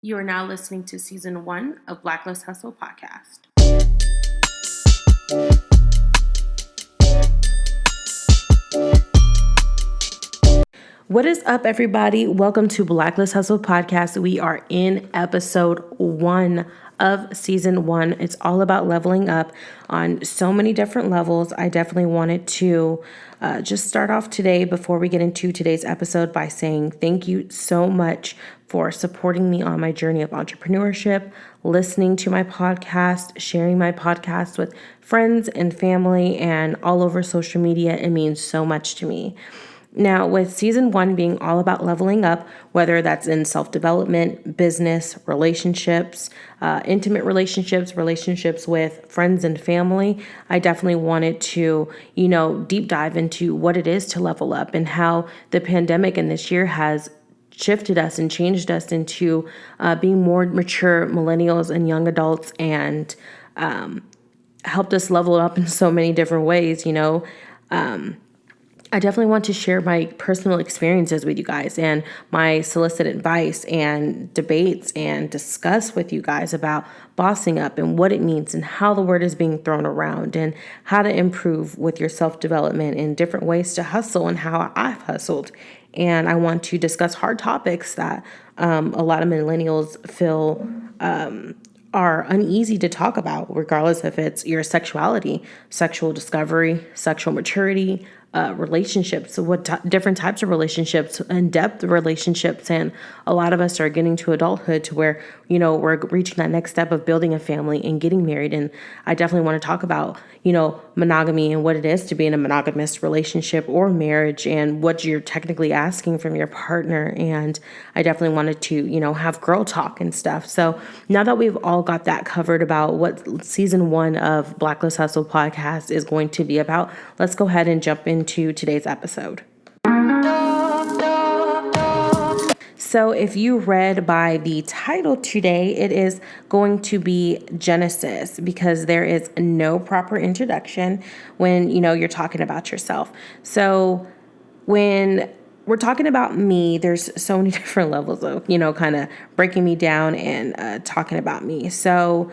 You are now listening to Season 1 of Blacklist Hustle podcast. What is up, everybody? Welcome to Blacklist Hustle podcast. We are in episode 1 of Season 1. It's all about leveling up on so many different levels. I definitely wanted to just start off today before we get into today's episode by saying thank you so much for supporting me on my journey of entrepreneurship, listening to my podcast, sharing my podcast with friends and family, and all over social media. It means so much to me. Now, with Season 1 being all about leveling up, whether that's in self-development, business, relationships, intimate relationships, relationships with friends and family, I definitely wanted to, deep dive into what it is to level up and how the pandemic in this year has shifted us and changed us into being more mature millennials and young adults, and helped us level up in so many different ways, I definitely want to share my personal experiences with you guys and my solicited advice and debates and discuss with you guys about bossing up and what it means and how the word is being thrown around and how to improve with your self-development and different ways to hustle and how I've hustled. And I want to discuss hard topics that a lot of millennials feel are uneasy to talk about, regardless if it's your sexuality, sexual discovery, sexual maturity, relationships, different types of relationships, in-depth relationships. And a lot of us are getting to adulthood to where, we're reaching that next step of building a family and getting married. And I definitely want to talk about, monogamy and what it is to be in a monogamous relationship or marriage and what you're technically asking from your partner. And I definitely wanted to, have girl talk and stuff. So now that we've all got that covered about what Season 1 of Blacklist Hustle podcast is going to be about, let's go ahead and jump into today's episode. So if you read by the title today, it is going to be Genesis, because there is no proper introduction when, you're talking about yourself. So when we're talking about me, there's so many different levels of, kind of breaking me down and talking about me. So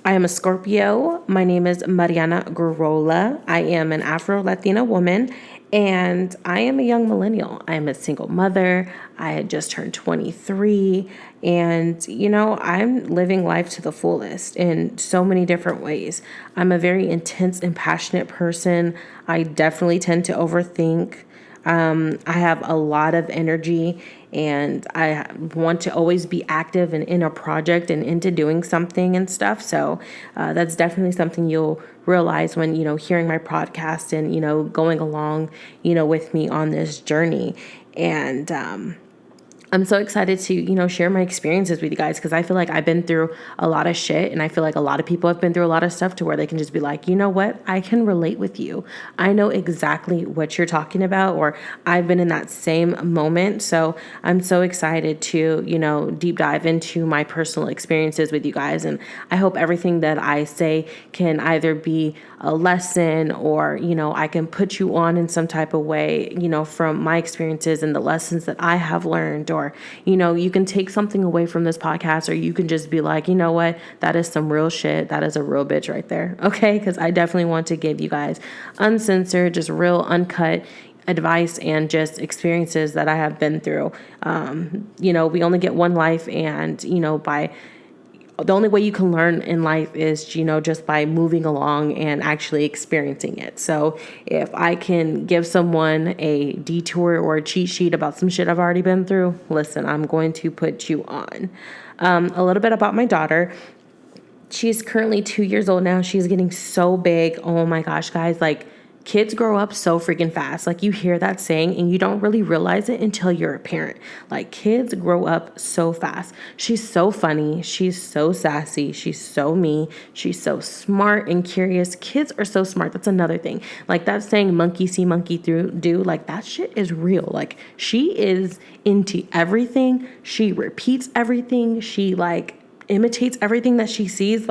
I am a Scorpio. My name is Mariana Gurola. I am an Afro-Latina woman, and I am a young millennial. I am a single mother. I had just turned 23, and, I'm living life to the fullest in so many different ways. I'm a very intense and passionate person. I definitely tend to overthink. I have a lot of energy, and I want to always be active and in a project and into doing something and stuff. So that's definitely something you'll realize when, hearing my podcast and, going along, with me on this journey. And I'm so excited to, share my experiences with you guys, because I feel like I've been through a lot of shit, and I feel like a lot of people have been through a lot of stuff to where they can just be like, you know what, I can relate with you. I know exactly what you're talking about, or I've been in that same moment. So I'm so excited to, deep dive into my personal experiences with you guys. And I hope everything that I say can either be a lesson or, I can put you on in some type of way, from my experiences and the lessons that I have learned. Or, you can take something away from this podcast, or you can just be like, you know what, that is some real shit. That is a real bitch right there. Okay. Because I definitely want to give you guys uncensored, just real uncut advice and just experiences that I have been through. We only get one life, and, the only way you can learn in life is, just by moving along and actually experiencing it. So if I can give someone a detour or a cheat sheet about some shit I've already been through, listen, I'm going to put you on. A little bit about my daughter. She's currently 2 years old now. She's getting so big. Oh my gosh, guys, kids grow up so freaking fast. You hear that saying and you don't really realize it until you're a parent. Kids grow up so fast. She's so funny. She's so sassy. She's so me. She's so smart and curious. Kids are so smart. That's another thing. That saying, monkey see, monkey do, that shit is real. She is into everything. She repeats everything. She imitates everything that she sees.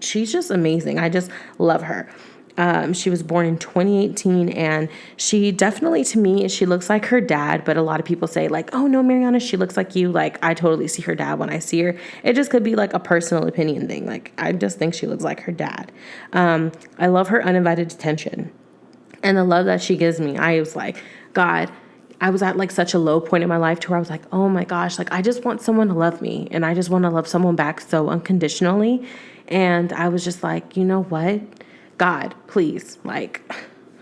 She's just amazing. I just love her. She was born in 2018, and she definitely, to me, she looks like her dad. But a lot of people say like, oh no, Mariana, she looks like you. Like, I totally see her dad when I see her. It just could be like a personal opinion thing. Like, I just think she looks like her dad. I love her uninvited attention and the love that she gives me. I was like, God, I was at like such a low point in my life to where I was like, oh my gosh, like I just want someone to love me, and I just want to love someone back so unconditionally. And I was just like, you know what? God, please, like,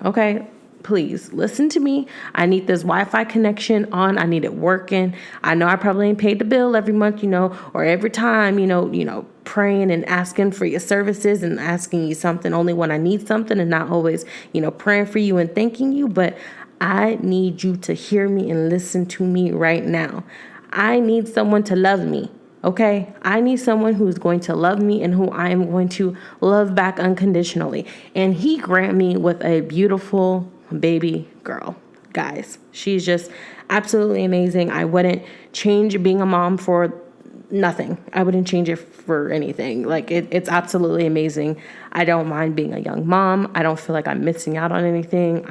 okay, please listen to me. I need this Wi-Fi connection on. I need it working. I know I probably ain't paid the bill every month, or every time, praying and asking for your services and asking you something only when I need something, and not always, praying for you and thanking you. But I need you to hear me and listen to me right now. I need someone to love me. Okay, I need someone who's going to love me and who I am going to love back unconditionally. And he granted me with a beautiful baby girl. Guys, she's just absolutely amazing. I wouldn't change being a mom for nothing. I wouldn't change it for anything. Like it's absolutely amazing. I don't mind being a young mom. I don't feel like I'm missing out on anything.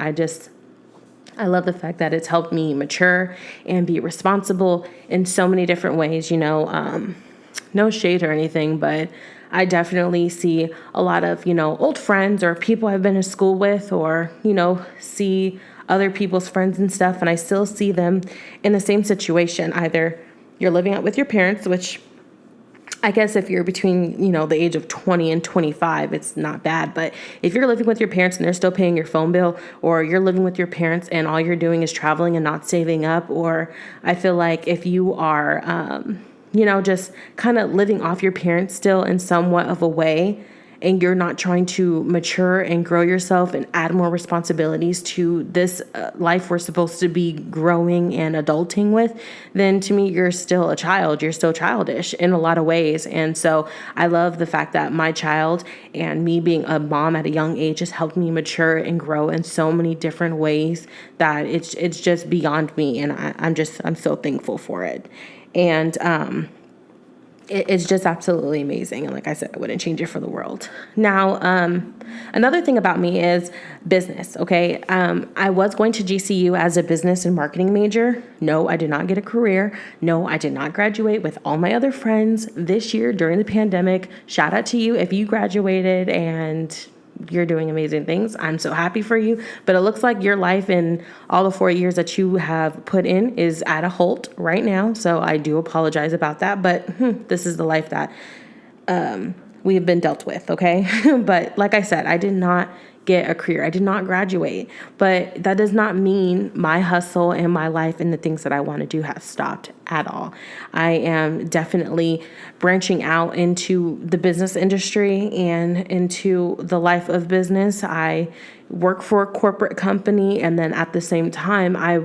I love the fact that it's helped me mature and be responsible in so many different ways, no shade or anything, but I definitely see a lot of, old friends or people I've been to school with, or, see other people's friends and stuff. And I still see them in the same situation. Either you're living out with your parents, which I guess if you're between, the age of 20 and 25, it's not bad. But if you're living with your parents and they're still paying your phone bill, or you're living with your parents and all you're doing is traveling and not saving up, or I feel like if you are, just kind of living off your parents still in somewhat of a way, and you're not trying to mature and grow yourself and add more responsibilities to this life we're supposed to be growing and adulting with, then to me, you're still a child. You're still childish in a lot of ways. And so I love the fact that my child and me being a mom at a young age has helped me mature and grow in so many different ways that it's just beyond me. And I'm so thankful for it. And, it's just absolutely amazing. And like I said, I wouldn't change it for the world. Now, another thing about me is business. Okay. I was going to GCU as a business and marketing major. No, I did not get a career. No, I did not graduate with all my other friends this year during the pandemic. Shout out to you if you graduated and you're doing amazing things. I'm so happy for you. But it looks like your life in all the 4 years that you have put in is at a halt right now. So I do apologize about that. But this is the life that we have been dealt with. Okay. But like I said, I did not get a career. I did not graduate. But that does not mean my hustle and my life and the things that I want to do have stopped at all. I am definitely branching out into the business industry and into the life of business. I work for a corporate company, and then at the same time, I,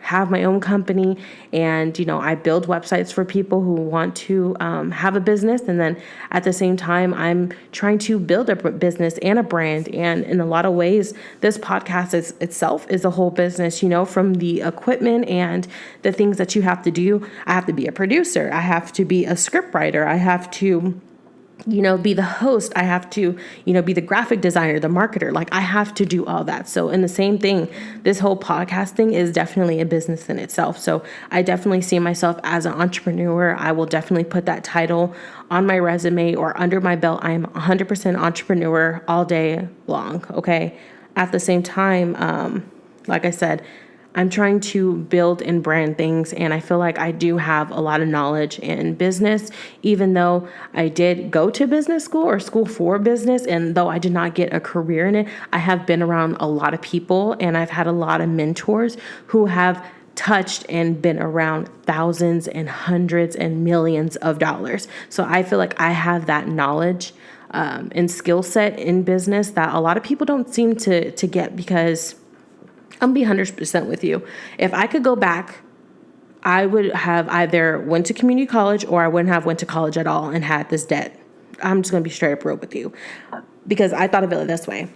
have my own company, and I build websites for people who want to have a business. And then at the same time, I'm trying to build a business and a brand. And in a lot of ways, this podcast itself is a whole business, from the equipment and the things that you have to do. I have to be a producer. I have to be a script writer. I have to be the host. I have to, be the graphic designer, the marketer. Like I have to do all that. So in the same thing, this whole podcasting is definitely a business in itself. So I definitely see myself as an entrepreneur. I will definitely put that title on my resume or under my belt. I am 100% entrepreneur all day long. Okay. At the same time, like I said, I'm trying to build and brand things, and I feel like I do have a lot of knowledge in business, even though I did go to business school or school for business, and though I did not get a career in it, I have been around a lot of people, and I've had a lot of mentors who have touched and been around thousands and hundreds and millions of dollars. So I feel like I have that knowledge and skill set in business that a lot of people don't seem to get, because I'm be 100% with you. If I could go back, I would have either went to community college, or I wouldn't have went to college at all and had this debt. I'm just going to be straight up real with you, because I thought of it this way.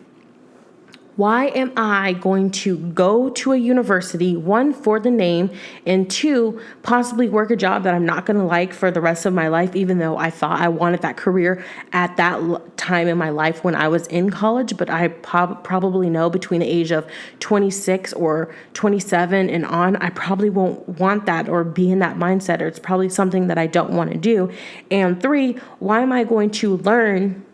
Why am I going to go to a university, one, for the name, and two, possibly work a job that I'm not going to like for the rest of my life, even though I thought I wanted that career at that time in my life when I was in college? But I probably know between the age of 26 or 27 and on, I probably won't want that or be in that mindset, or it's probably something that I don't want to do. And three, why am I going to learn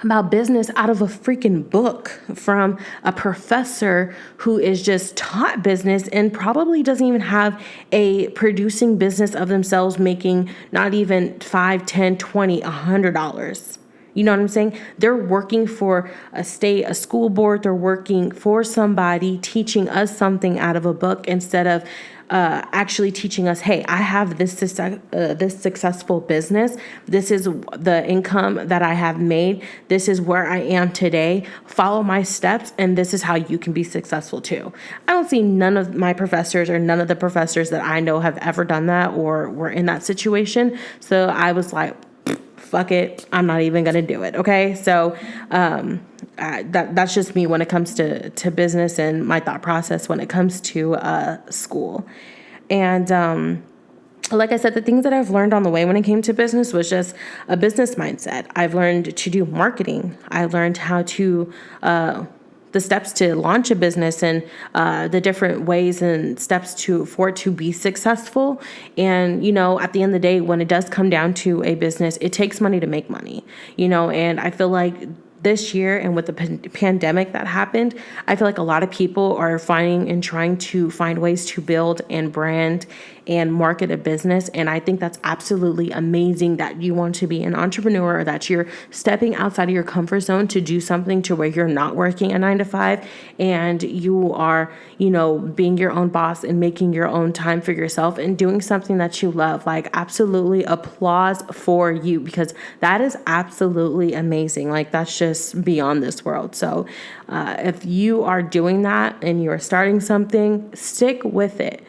about business out of a freaking book from a professor who is just taught business and probably doesn't even have a producing business of themselves, making not even $5, $10, $20, $100? You know what I'm saying? They're working for a state, a school board. They're working for somebody teaching us something out of a book instead of actually teaching us, hey, I have this successful business. This is the income that I have made. This is where I am today. Follow my steps, and this is how you can be successful too. I don't see none of my professors or none of the professors that I know have ever done that or were in that situation. So I was like, fuck it, I'm not even gonna do it. Okay, so that's just me when it comes to business and my thought process when it comes to school. And like I said, the things that I've learned on the way when it came to business was just a business mindset. I've learned to do marketing. I learned how to the steps to launch a business and the different ways and steps for it to be successful. And, at the end of the day, when it does come down to a business, it takes money to make money, and I feel like this year and with the pandemic that happened, I feel like a lot of people are finding and trying to find ways to build and brand and market a business. And I think that's absolutely amazing that you want to be an entrepreneur, or that you're stepping outside of your comfort zone to do something to where you're not working a 9 to 5 and you are, being your own boss and making your own time for yourself and doing something that you love. Like, absolutely applause for you, because that is absolutely amazing. Like, that's just beyond this world. So if you are doing that and you're starting something, stick with it.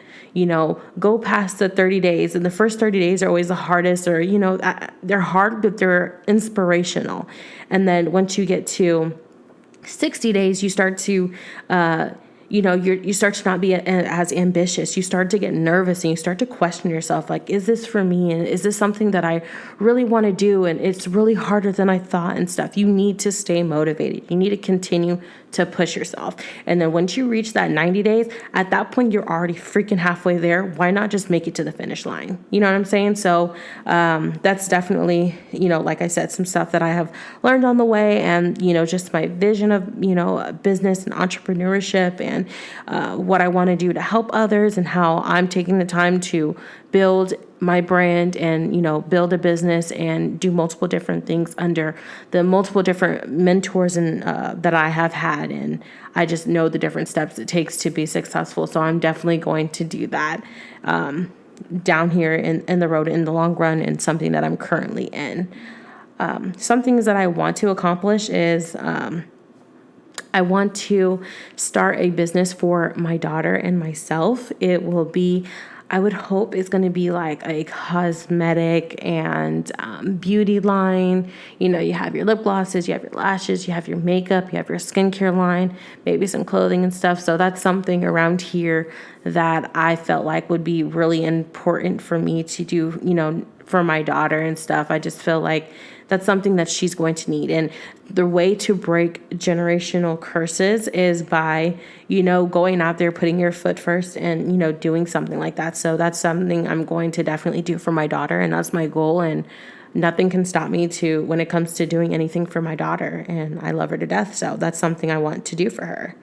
Go past the 30 days. And the first 30 days are always the hardest, or, they're hard, but they're inspirational. And then once you get to 60 days, you start to, you start to not be as ambitious. You start to get nervous and you start to question yourself. Like, is this for me? And is this something that I really want to do? And it's really harder than I thought and stuff. You need to stay motivated. You need to continue to push yourself. And then once you reach that 90 days, at that point, you're already freaking halfway there. Why not just make it to the finish line? You know what I'm saying? So that's definitely, like I said, some stuff that I have learned on the way, and, just my vision of, business and entrepreneurship, and what I want to do to help others, and how I'm taking the time to build my brand and, build a business and do multiple different things under the multiple different mentors and that I have had. And I just know the different steps it takes to be successful. So I'm definitely going to do that down here in the road in the long run, and something that I'm currently in. Some things that I want to accomplish is I want to start a business for my daughter and myself. It will be, I would hope it's going to be like a cosmetic and beauty line. You have your lip glosses, you have your lashes, you have your makeup, you have your skincare line, maybe some clothing and stuff. So that's something around here that I felt like would be really important for me to do, for my daughter and stuff. I just feel like that's something that she's going to need. And the way to break generational curses is by, going out there, putting your foot first and, doing something like that. So that's something I'm going to definitely do for my daughter. And that's my goal. And nothing can stop me when it comes to doing anything for my daughter. And I love her to death. So that's something I want to do for her.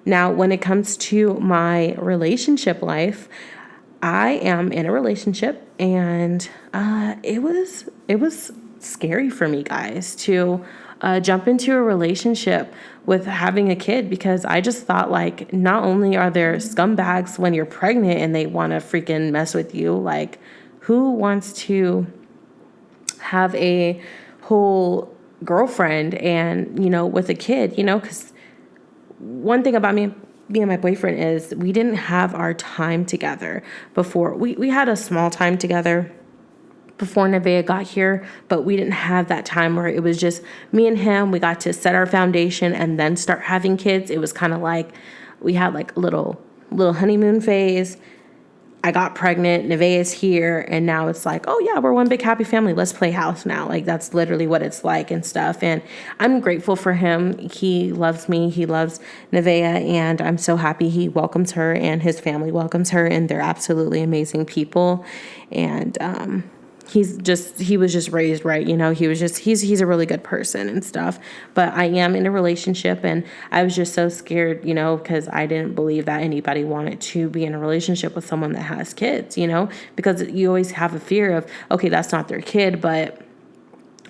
Now, when it comes to my relationship life, I am in a relationship, and it was scary for me, guys, to jump into a relationship with having a kid, because I just thought, like, not only are there scumbags when you're pregnant and they want to freaking mess with you, like, who wants to have a whole girlfriend and, with a kid, because one thing about me and my boyfriend is we didn't have our time together before. We had a small time together, before Nevaeh got here, but we didn't have that time where it was just me and him. We got to set our foundation and then start having kids. It was kind of like we had like a little honeymoon phase. I got pregnant, Nevaeh is here, and now it's like, oh yeah, we're one big happy family. Let's play house now. Like that's literally what it's like and stuff. And I'm grateful for him. He loves me. He loves Nevaeh, and I'm so happy he welcomes her and his family welcomes her, and they're absolutely amazing people. And he was just raised right. He's a really good person and stuff. But I am in a relationship, and I was just so scared, because I didn't believe that anybody wanted to be in a relationship with someone that has kids, because you always have a fear of, okay, that's not their kid, but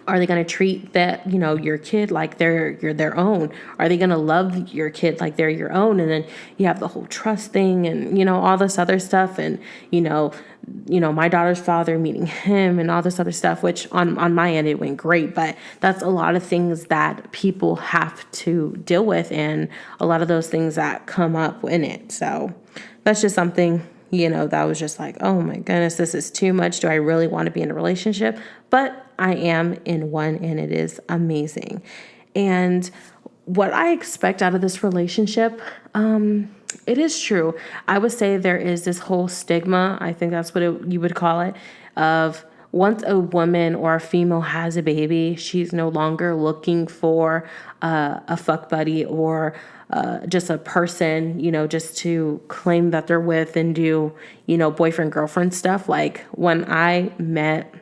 are they going to treat that, your kid like you're their own? Are they going to love your kid like they're your own? And then you have the whole trust thing and, all this other stuff. And, my daughter's father meeting him and all this other stuff, which on my end, it went great. But that's a lot of things that people have to deal with and a lot of those things that come up in it. So that's just something, that was just like, oh my goodness, this is too much. Do I really want to be in a relationship? But I am in one, and it is amazing. And what I expect out of this relationship, it is true. I would say there is this whole stigma, I think that's what you would call it, of once a woman or a female has a baby, she's no longer looking for a fuck buddy or just a person, just to claim that they're with and do, boyfriend, girlfriend stuff. Like when I met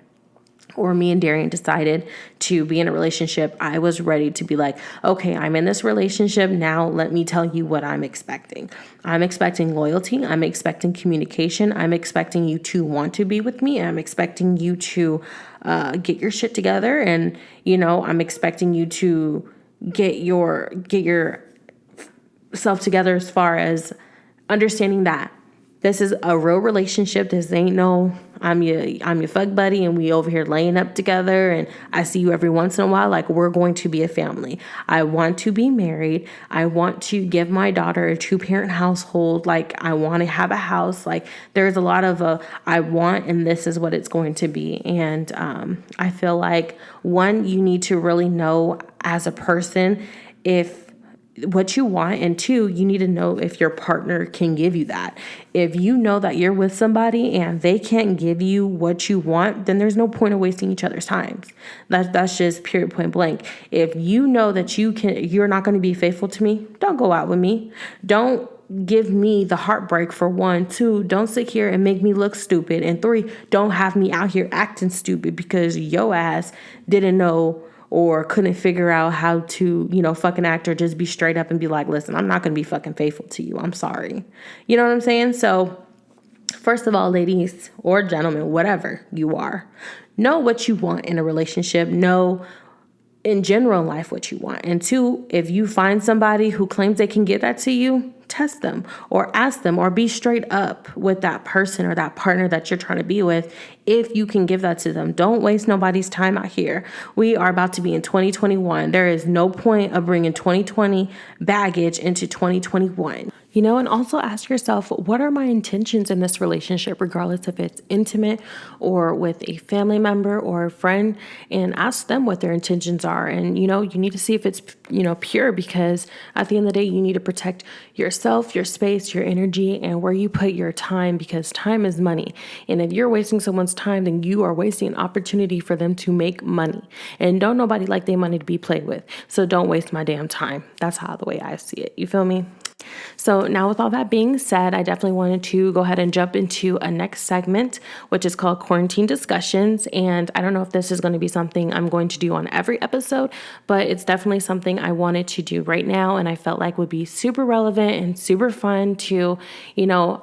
or me and Darian decided to be in a relationship, I was ready to be like, okay, I'm in this relationship. Now let me tell you what I'm expecting. I'm expecting loyalty. I'm expecting communication. I'm expecting you to want to be with me. I'm expecting you to get your shit together. And, I'm expecting you to get your self together as far as understanding that this is a real relationship. This ain't no, I'm your fuck buddy and we over here laying up together and I see you every once in a while. Like, we're going to be a family. I want to be married. I want to give my daughter a 2-parent household. Like, I want to have a house. Like, there's a lot of I want, and this is what it's going to be. And I feel like, one, you need to really know as a person if what you want, and two, you need to know if your partner can give you that. If you know that you're with somebody and they can't give you what you want, then there's no point of wasting each other's time. That's just period, point blank. If you know that you're not going to be faithful to me, don't go out with me. Don't give me the heartbreak, for one. Two, don't sit here and make me look stupid. And three, don't have me out here acting stupid because your ass didn't know or couldn't figure out how to, fucking act, or just be straight up and be like, listen, I'm not going to be fucking faithful to you. I'm sorry. You know what I'm saying? So first of all, ladies or gentlemen, whatever you are, know what you want in a relationship. Know in general in life what you want. And two, if you find somebody who claims they can get that to you, test them or ask them or be straight up with that person or that partner that you're trying to be with if you can give that to them. Don't waste nobody's time out here. We are about to be in 2021. There is no point of bringing 2020 baggage into 2021. And also ask yourself, what are my intentions in this relationship, regardless if it's intimate or with a family member or a friend, and ask them what their intentions are. And, you need to see if it's, pure, because at the end of the day, you need to protect yourself, your space, your energy, and where you put your time, because time is money. And if you're wasting someone's time, then you are wasting an opportunity for them to make money. And don't nobody like their money to be played with. So don't waste my damn time. That's the way I see it. You feel me? So now with all that being said, I definitely wanted to go ahead and jump into a next segment, which is called Quarantine Discussions. And I don't know if this is going to be something I'm going to do on every episode, but it's definitely something I wanted to do right now. And I felt like would be super relevant and super fun to,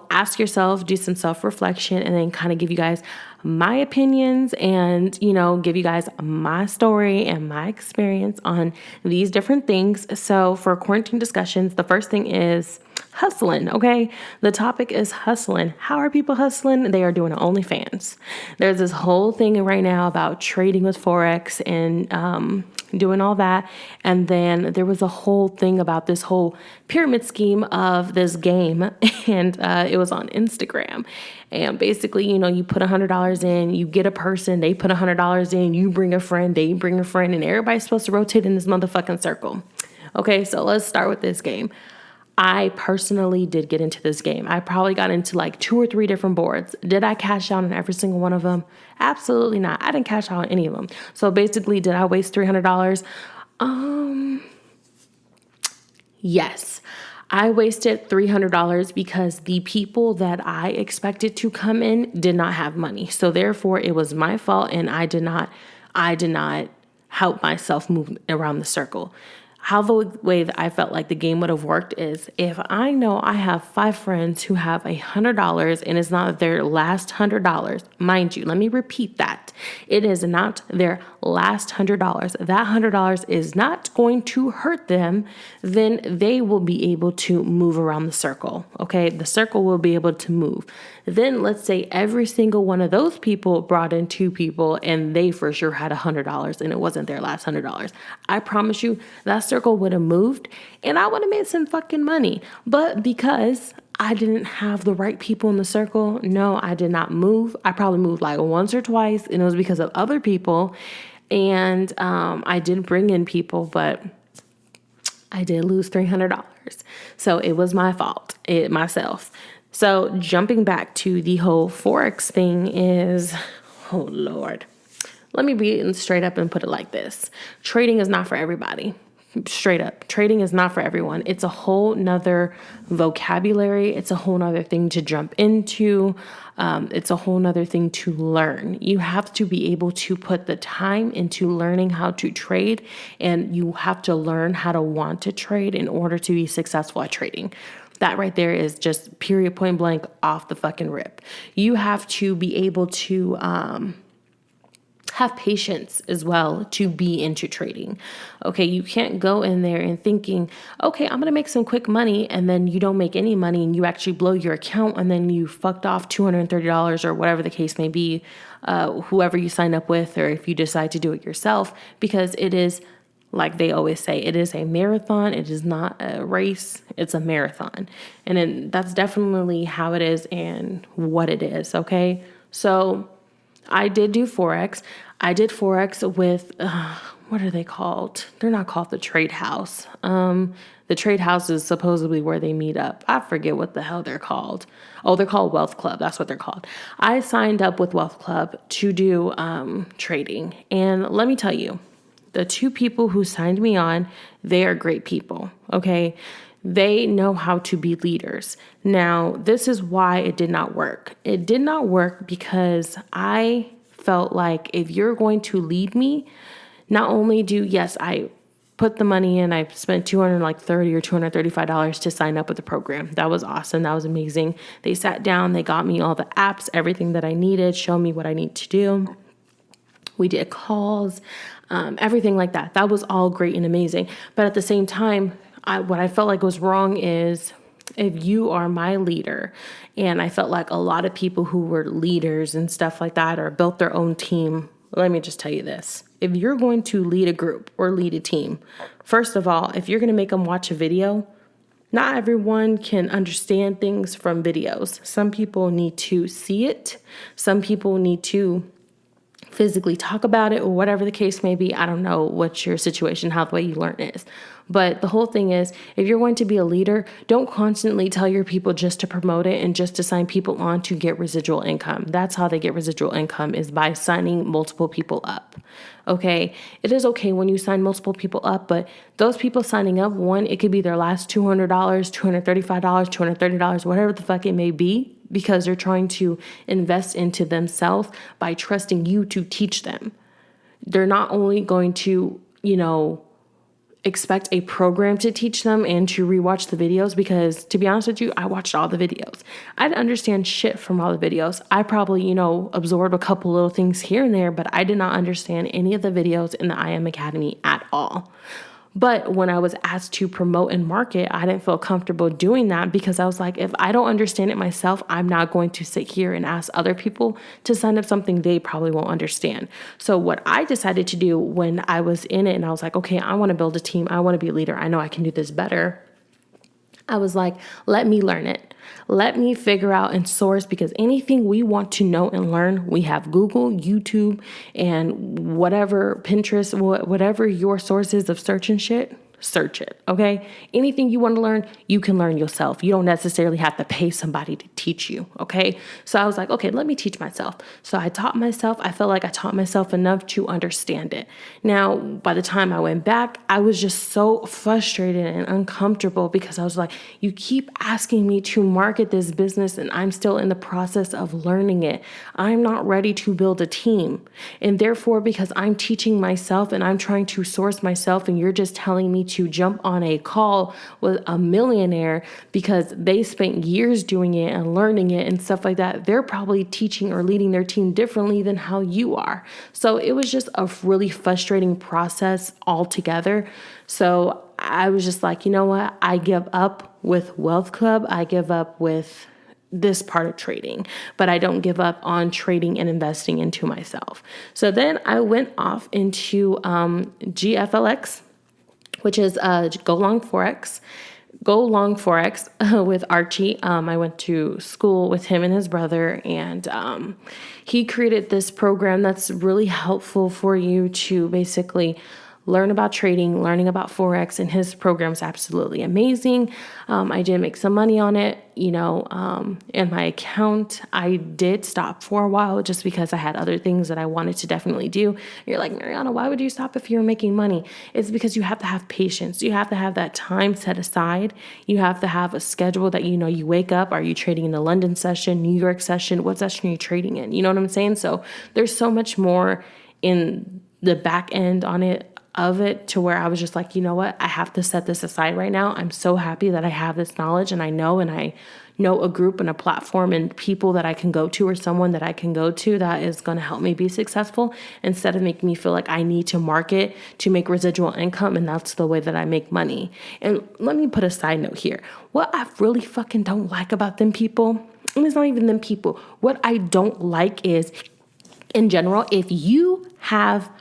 ask yourself, do some self-reflection, and then kind of give you guys my opinions and, give you guys my story and my experience on these different things. So for Quarantine Discussions, the first thing is hustling, okay? The topic is hustling. How are people hustling? They are doing OnlyFans. There's this whole thing right now about trading with Forex and, doing all that. And then there was a whole thing about this whole pyramid scheme of this game. And it was on Instagram. And basically, you put $100 in, you get a person, they put $100 in, you bring a friend, they bring a friend, and everybody's supposed to rotate in this motherfucking circle. Okay, so let's start with this game. I personally did get into this game. I probably got into like 2 or 3 different boards. Did I cash out on every single one of them? Absolutely not. I didn't cash out on any of them. So basically, did I waste $300? Yes. I wasted $300 because the people that I expected to come in did not have money. So therefore, it was my fault, and I did not help myself move around the circle. How the way that I felt like the game would have worked is if I know I have 5 friends who have $100 and it's not their last $100, mind you, let me repeat that. It is not their last $100. That $100 is not going to hurt them, then they will be able to move around the circle. Okay, the circle will be able to move. Then let's say every single one of those people brought in 2 people and they for sure had $100 and it wasn't their last $100. I promise you that circle would have moved and I would have made some fucking money. But because I didn't have the right people in the circle, no, I did not move. I probably moved like once or twice, and it was because of other people. And I did bring in people, but I did lose $300. So it was my fault, myself. So jumping back to the whole Forex thing is, oh Lord, let me be straight up and put it like this. Trading is not for everybody. Straight up, trading is not for everyone. It's a whole nother vocabulary. It's a whole nother thing to jump into. It's a whole nother thing to learn. You have to be able to put the time into learning how to trade, and you have to learn how to want to trade in order to be successful at trading. That right there is just period, point blank, off the fucking rip. You have to be able to have patience as well to be into trading. Okay, you can't go in there and thinking, okay, I'm going to make some quick money, and then you don't make any money and you actually blow your account and then you fucked off $230 or whatever the case may be, whoever you sign up with, or if you decide to do it yourself, because it is, like they always say, it is a marathon. It is not a race. It's a marathon. And then that's definitely how it is and what it is. Okay. So I did do Forex. I did Forex with, what are they called? They're not called the Trade House. The Trade House is supposedly where they meet up. I forget what the hell they're called. Oh, they're called Wealth Club. That's what they're called. I signed up with Wealth Club to do trading. And let me tell you, the 2 people who signed me on, they are great people, okay? They know how to be leaders. Now, this is why it did not work. It did not work because I felt like if you're going to lead me, not only yes, I put the money in, I spent $230 or $235 to sign up with the program. That was awesome. That was amazing. They sat down, they got me all the apps, everything that I needed, showed me what I need to do. We did calls, everything like that. That was all great and amazing. But at the same time, what I felt like was wrong is if you are my leader, and I felt like a lot of people who were leaders and stuff like that or built their own team, let me just tell you this. If you're going to lead a group or lead a team, first of all, if you're going to make them watch a video, not everyone can understand things from videos. Some people need to see it. Some people need to physically talk about it or whatever the case may be. I don't know what your situation, how the way you learn is. But the whole thing is, if you're going to be a leader, don't constantly tell your people just to promote it and just to sign people on to get residual income. That's how they get residual income, is by signing multiple people up. Okay, it is okay when you sign multiple people up, but those people signing up, one, it could be their last $200, $235, $230, whatever the fuck it may be, because they're trying to invest into themselves by trusting you to teach them. They're not only going to, expect a program to teach them and to rewatch the videos, because to be honest with you, I watched all the videos. I didn't understand shit from all the videos. I probably, absorbed a couple little things here and there, but I did not understand any of the videos in the IM Academy at all. But when I was asked to promote and market, I didn't feel comfortable doing that because I was like, if I don't understand it myself, I'm not going to sit here and ask other people to sign up something they probably won't understand. So what I decided to do when I was in it and I was like, okay, I want to build a team. I want to be a leader. I know I can do this better. I was like, let me learn it. Let me figure out and source, because anything we want to know and learn, we have Google, YouTube, and whatever, Pinterest, whatever your sources of search and shit. Search it, okay? Anything you want to learn, you can learn yourself. You don't necessarily have to pay somebody to teach you, okay? So I was like, okay, let me teach myself. So I taught myself. I felt like I taught myself enough to understand it. Now, by the time I went back, I was just so frustrated and uncomfortable because I was like, you keep asking me to market this business and I'm still in the process of learning it. I'm not ready to build a team. And therefore, because I'm teaching myself and I'm trying to source myself and you're just telling me to jump on a call with a millionaire because they spent years doing it and learning it and stuff like that, they're probably teaching or leading their team differently than how you are. So it was just a really frustrating process altogether. So I was just like, you know what? I give up with Wealth Club. I give up with this part of trading, but I don't give up on trading and investing into myself. So then I went off into GFLX, which is Go Long Forex. Go Long Forex with Archie. I went to school with him and his brother, and he created this program that's really helpful for you to basically learn about trading, learning about Forex, and his program is absolutely amazing. I did make some money on it, in my account. I did stop for a while just because I had other things that I wanted to definitely do. You're like, Mariana, why would you stop if you were making money? It's because you have to have patience. You have to have that time set aside. You have to have a schedule that, you wake up. Are you trading in the London session, New York session? What session are you trading in? You know what I'm saying? So there's so much more in the back end on it, of it, to where I was just like, you know what? I have to set this aside right now. I'm so happy that I have this knowledge and I know a group and a platform and people that I can go to, or someone that I can go to that is going to help me be successful, instead of making me feel like I need to market to make residual income. And that's the way that I make money. And let me put a side note here. What I really fucking don't like about them people, and it's not even them people. What I don't like is, in general, if you have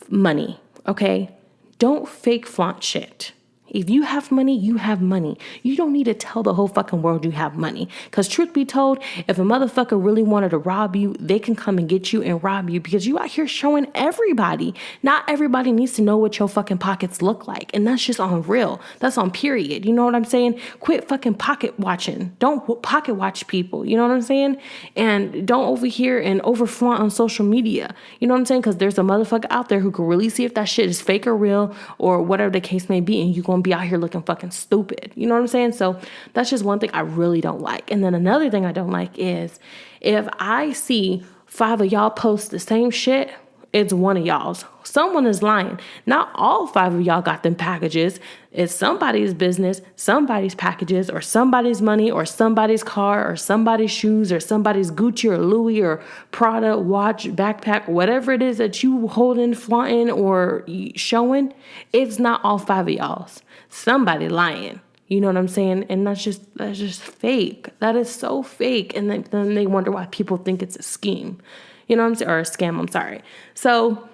money, okay, don't fake flaunt shit. If you have money, you have money. You don't need to tell the whole fucking world you have money. Because truth be told, if a motherfucker really wanted to rob you, they can come and get you and rob you, because you out here showing everybody. Not everybody needs to know what your fucking pockets look like. And that's just on real. That's on period. You know what I'm saying? Quit fucking pocket watching. Don't pocket watch people. You know what I'm saying? And don't over here and over flaunt on social media. You know what I'm saying? Because there's a motherfucker out there who can really see if that shit is fake or real, or whatever the case may be. And you're going to be out here looking fucking stupid. You know what I'm saying? So that's just one thing I really don't like. And then another thing I don't like is, if I see 5 of y'all post the same shit, it's one of y'all's. Someone is lying. Not all 5 of y'all got them packages. It's somebody's business, somebody's packages, or somebody's money, or somebody's car, or somebody's shoes, or somebody's Gucci or Louis or Prada watch, backpack, whatever it is that you holding, flaunting, or showing. It's not all 5 of y'all's. Somebody lying. You know what I'm saying? And that's just fake. That is so fake. And then they wonder why people think it's a scheme. You know what I'm saying? Or a scam, I'm sorry. So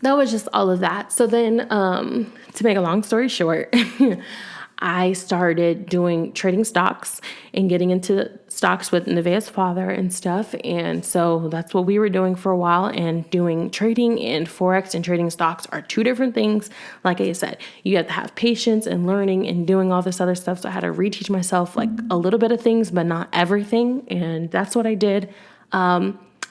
that was just all of that. So then, to make a long story short, I started trading stocks and getting into stocks with Nevaeh's father and stuff. And so that's what we were doing for a while. And doing trading and Forex and trading stocks are 2 different things. Like I said, you have to have patience and learning and doing all this other stuff. So I had to reteach myself like a little bit of things, but not everything. And that's what I did.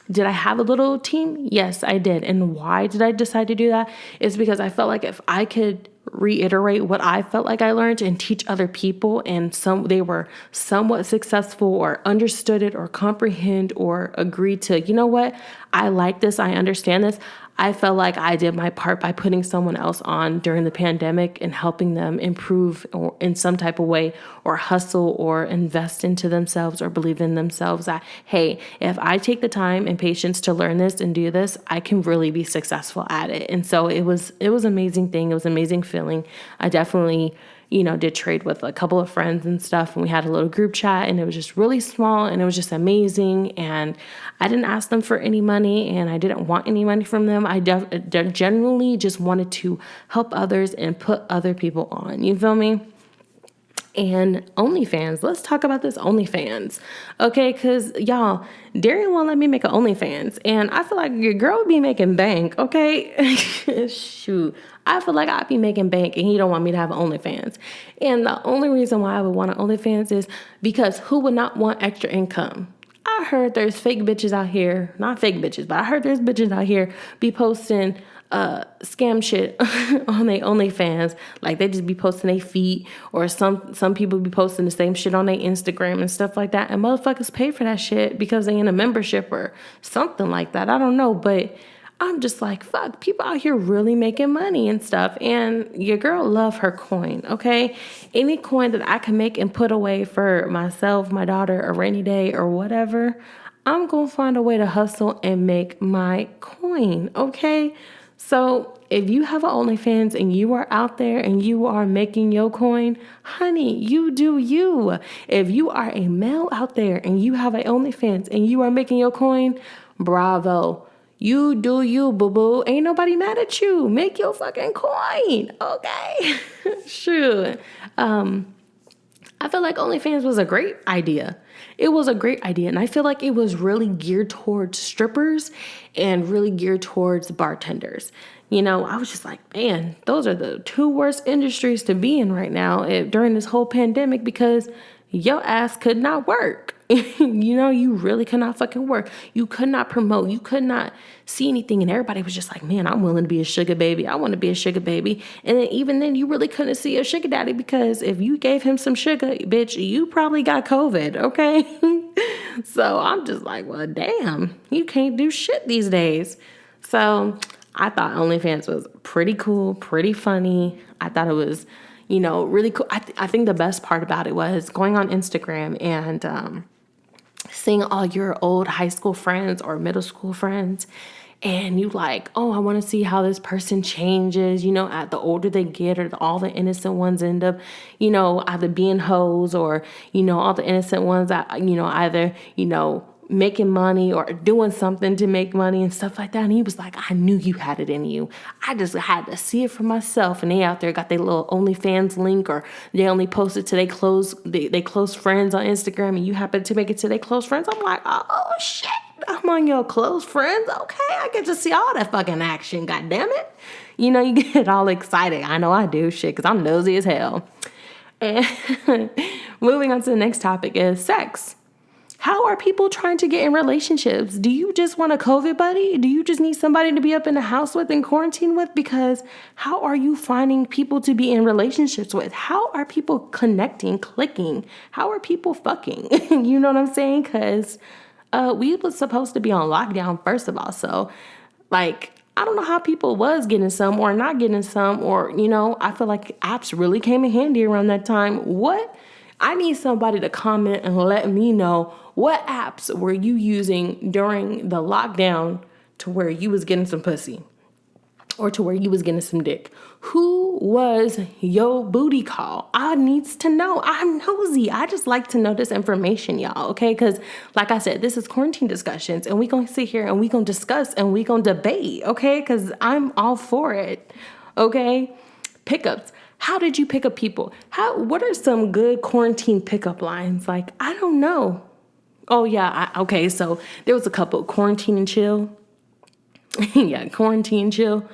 Did I have a little team? Yes, I did. And why did I decide to do that? It's because I felt like if I could reiterate what I felt like I learned and teach other people, and they were somewhat successful or understood it or comprehend or agreed to, you know what, I like this, I understand this, I felt like I did my part by putting someone else on during the pandemic and helping them improve or in some type of way, or hustle or invest into themselves or believe in themselves that, hey, if I take the time and patience to learn this and do this, I can really be successful at it. And so it was an amazing thing. It was an amazing feeling. I definitely, did trade with a couple of friends and stuff. And we had a little group chat, and it was just really small, and it was just amazing. And I didn't ask them for any money, and I didn't want any money from them. I generally just wanted to help others and put other people on. You feel me? And OnlyFans. Let's talk about this OnlyFans. Okay, because y'all, Darian won't let me make an OnlyFans. And I feel like your girl would be making bank, okay? Shoot. I feel like I'd be making bank and he don't want me to have an OnlyFans. And the only reason why I would want an OnlyFans is because who would not want extra income? I heard there's fake bitches out here, not fake bitches, but I heard there's bitches out here be posting scam shit on their OnlyFans. Like they just be posting their feet, or some people be posting the same shit on their Instagram and stuff like that. And motherfuckers pay for that shit because they in a membership or something like that. I don't know, but I'm just like, fuck, people out here really making money and stuff. And your girl love her coin, okay? Any coin that I can make and put away for myself, my daughter, a rainy day or whatever, I'm going to find a way to hustle and make my coin, okay? So if you have an OnlyFans and you are out there and you are making your coin, honey, you do you. If you are a male out there and you have an OnlyFans and you are making your coin, bravo. You do you, boo-boo. Ain't nobody mad at you. Make your fucking coin, okay? Shoot. I feel like OnlyFans was a great idea. It was a great idea. And I feel like it was really geared towards strippers and really geared towards bartenders. I was just like, man, those are the two worst industries to be in right now during this whole pandemic, because your ass could not work. You really could not fucking work. You could not promote. You could not see anything. And everybody was just like, man, I'm willing to be a sugar baby. I want to be a sugar baby. And then even then, you really couldn't see a sugar daddy, because if you gave him some sugar, bitch, you probably got COVID, okay? So I'm just like, well, damn, you can't do shit these days. So I thought OnlyFans was pretty cool, pretty funny. I thought it was, really cool. I think the best part about it was going on Instagram and seeing all your old high school friends or middle school friends, and you like, oh, I want to see how this person changes, at the older they get, or all the innocent ones end up, either being hoes, or, all the innocent ones that, either, making money or doing something to make money and stuff like that. And he was like, I knew you had it in you. I just had to see it for myself. And they out there got their little OnlyFans link, or they only posted to their close friends on Instagram, and you happen to make it to their close friends. I'm like, oh shit, I'm on your close friends. Okay, I get to see all that fucking action. God damn it. You get all excited. I know I do, shit, because I'm nosy as hell. And moving on to the next topic is sex. How are people trying to get in relationships? Do you just want a COVID buddy? Do you just need somebody to be up in the house with and quarantine with? Because how are you finding people to be in relationships with? How are people connecting, clicking? How are people fucking? You know what I'm saying? Because we was supposed to be on lockdown, first of all. So, like, I don't know how people was getting some or not getting some, or, I feel like apps really came in handy around that time. What? I need somebody to comment and let me know, what apps were you using during the lockdown to where you was getting some pussy, or to where you was getting some dick? Who was your booty call? I needs to know. I'm nosy. I just like to know this information, y'all, okay? Because like I said, this is quarantine discussions, and we going to sit here and we going to discuss and we going to debate, okay? Because I'm all for it, okay? Pickups. How did you pick up people? What are some good quarantine pickup lines? Like, I don't know. Oh, yeah. Okay, so there was a couple. Quarantine and chill. Yeah, quarantine chill.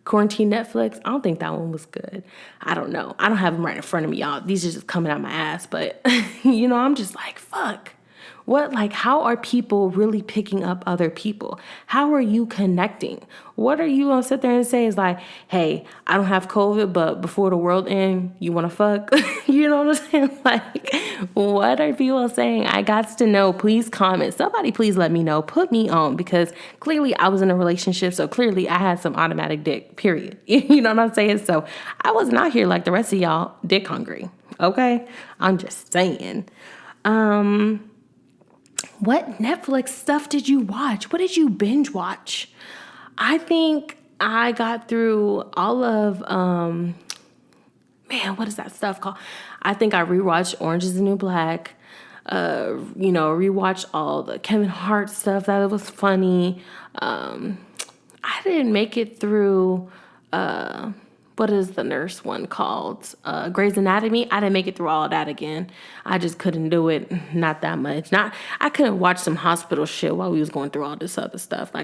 Quarantine Netflix. I don't think that one was good. I don't know. I don't have them right in front of me, y'all. These are just coming out my ass. But, I'm just like, fuck. How are people really picking up other people? How are you connecting? What are you gonna sit there and say is like, hey, I don't have COVID, but before the world ends, you wanna fuck? You know what I'm saying? Like, what are people saying? I got to know. Please comment. Somebody please let me know. Put me on, because clearly I was in a relationship, so clearly I had some automatic dick, period. You know what I'm saying? So I wasn't out here like the rest of y'all dick hungry. Okay? I'm just saying. What Netflix stuff did you watch? What did you binge watch? I think I got through all of, what is that stuff called? I think I rewatched Orange is the New Black. Rewatched all the Kevin Hart stuff. That was funny. I didn't make it through, what is the nurse one called? Grey's Anatomy. I didn't make it through all of that again. I just couldn't do it. Not that much. I couldn't watch some hospital shit while we was going through all this other stuff. I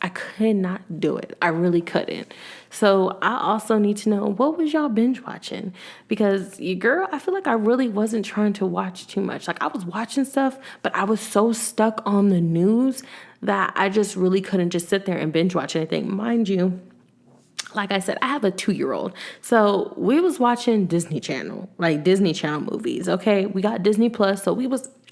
could not do it. I really couldn't. So I also need to know, what was y'all binge watching? Because girl, I feel like I really wasn't trying to watch too much. I was watching stuff, but I was so stuck on the news that I just really couldn't just sit there and binge watch anything. Mind you, like I said, I have a 2-year-old. So we was watching Disney Channel movies, okay? We got Disney Plus, so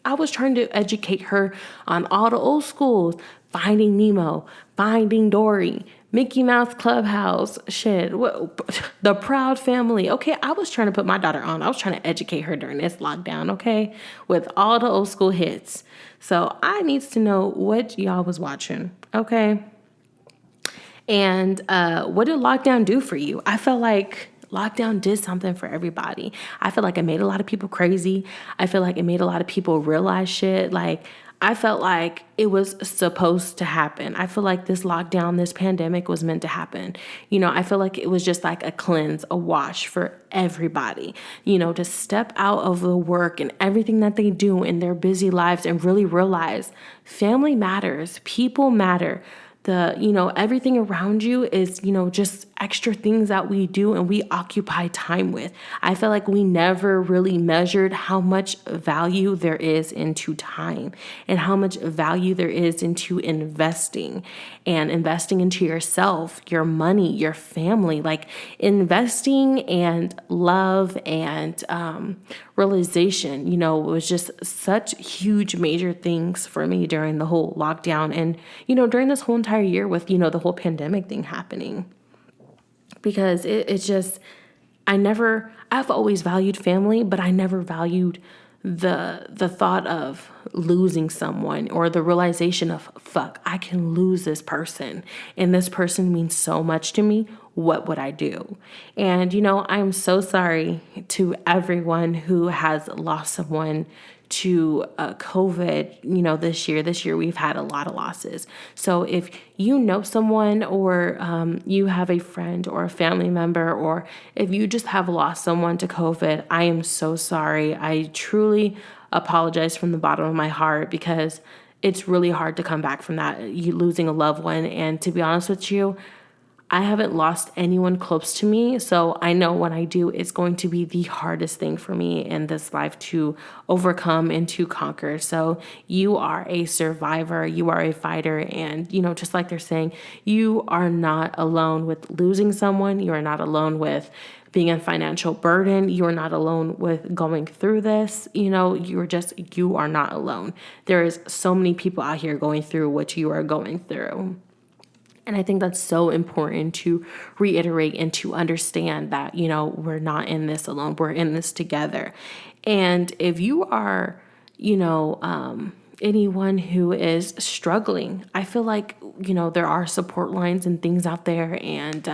I was trying to educate her on all the old schools, Finding Nemo, Finding Dory, Mickey Mouse Clubhouse, The Proud Family. Okay, I was trying to put my daughter on. I was trying to educate her during this lockdown, okay? With all the old school hits. So I needs to know what y'all was watching, okay? And what did lockdown do for you? I felt like lockdown did something for everybody. I feel like it made a lot of people crazy. I feel like it made a lot of people realize shit. I felt like it was supposed to happen. I feel like this lockdown, this pandemic was meant to happen. I feel like it was just like a cleanse, a wash for everybody, to step out of the work and everything that they do in their busy lives and really realize family matters, people matter. Everything around you is, just extra things that we do and we occupy time with. I feel like we never really measured how much value there is into time and how much value there is into investing into yourself, your money, your family, investing and love and realization, was just such huge major things for me during the whole lockdown and, during this whole entire year with, the whole pandemic thing happening. Because it's just, I've always valued family, but I never valued the thought of losing someone or the realization of, fuck, I can lose this person and this person means so much to me. What would I do? And, I'm so sorry to everyone who has lost someone to COVID, this year. This year we've had a lot of losses. So if you know someone or you have a friend or a family member, or if you just have lost someone to COVID, I am so sorry. I truly apologize from the bottom of my heart, because it's really hard to come back from that, you losing a loved one. And to be honest with you, I haven't lost anyone close to me, so I know when I do, it's going to be the hardest thing for me in this life to overcome and to conquer. So you are a survivor, you are a fighter, and, just like they're saying, you are not alone with losing someone, you are not alone with being a financial burden, you are not alone with going through this, you are not alone. There is so many people out here going through what you are going through. And I think that's so important to reiterate and to understand that, we're not in this alone. We're in this together. And if you are, anyone who is struggling, I feel like, there are support lines and things out there and,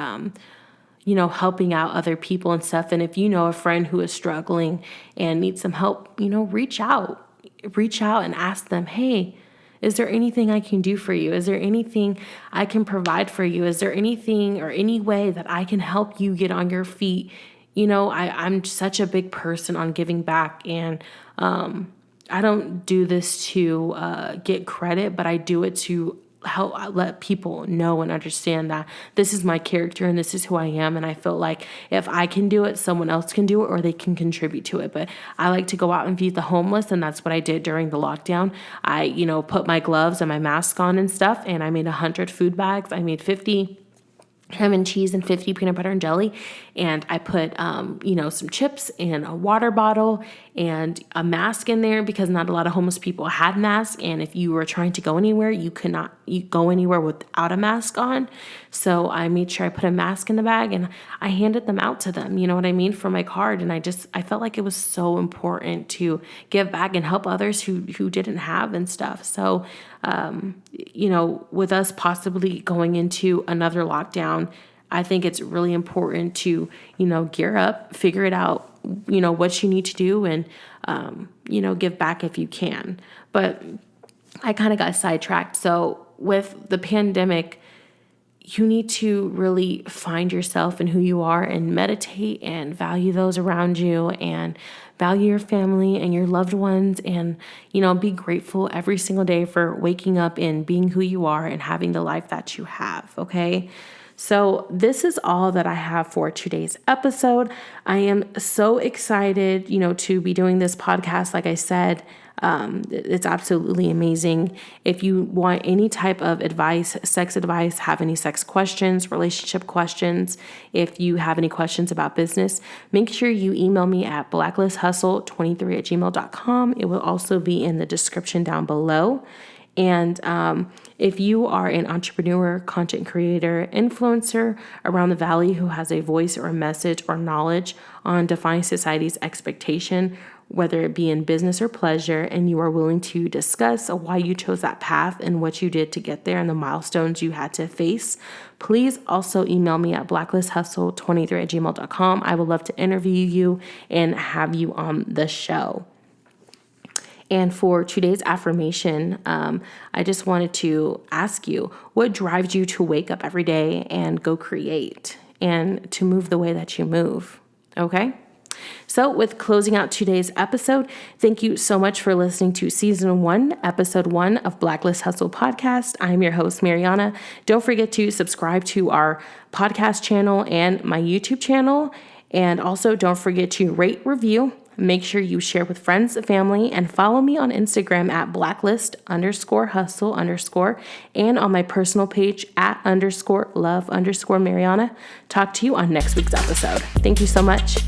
helping out other people and stuff. And if you know a friend who is struggling and needs some help, reach out and ask them, hey, is there anything I can do for you? Is there anything I can provide for you? Is there anything or any way that I can help you get on your feet? I'm such a big person on giving back, and I don't do this to get credit, but I do it to help let people know and understand that this is my character and this is who I am. And I feel like if I can do it, someone else can do it, or they can contribute to it. But I like to go out and feed the homeless. And that's what I did during the lockdown. I, put my gloves and my mask on and stuff. And I made 100 food bags. I made 50 ham and cheese and 50 peanut butter and jelly. And I put, some chips and a water bottle and a mask in there because not a lot of homeless people had masks. And if you were trying to go anywhere, you could not go anywhere without a mask on. So I made sure I put a mask in the bag and I handed them out to them, you know what I mean, for my card. And I felt like it was so important to give back and help others who didn't have and stuff. So, with us possibly going into another lockdown, I think it's really important to, gear up, figure it out, what you need to do and, give back if you can. But I kind of got sidetracked. So with the pandemic, you need to really find yourself and who you are and meditate and value those around you and value your family and your loved ones and, be grateful every single day for waking up and being who you are and having the life that you have. Okay. So this is all that I have for today's episode. I am so excited, to be doing this podcast. Like I said, it's absolutely amazing. If you want any type of advice, sex advice, have any sex questions, relationship questions, if you have any questions about business, make sure you email me at blacklisthustle23@gmail.com. It will also be in the description down below. And if you are an entrepreneur, content creator, influencer around the Valley who has a voice or a message or knowledge on defying society's expectation, whether it be in business or pleasure, and you are willing to discuss why you chose that path and what you did to get there and the milestones you had to face, please also email me at blacklisthustle23@gmail.com. I would love to interview you and have you on the show. And for today's affirmation, I just wanted to ask you, what drives you to wake up every day and go create and to move the way that you move? Okay? So with closing out today's episode, thank you so much for listening to Season 1, Episode 1 of Blacklist Hustle Podcast. I'm your host, Mariana. Don't forget to subscribe to our podcast channel and my YouTube channel. And also don't forget to rate, review. Make sure you share with friends, family, and follow me on Instagram at blacklist_hustle_ and on my personal page at _love_Mariana. Talk to you on next week's episode. Thank you so much.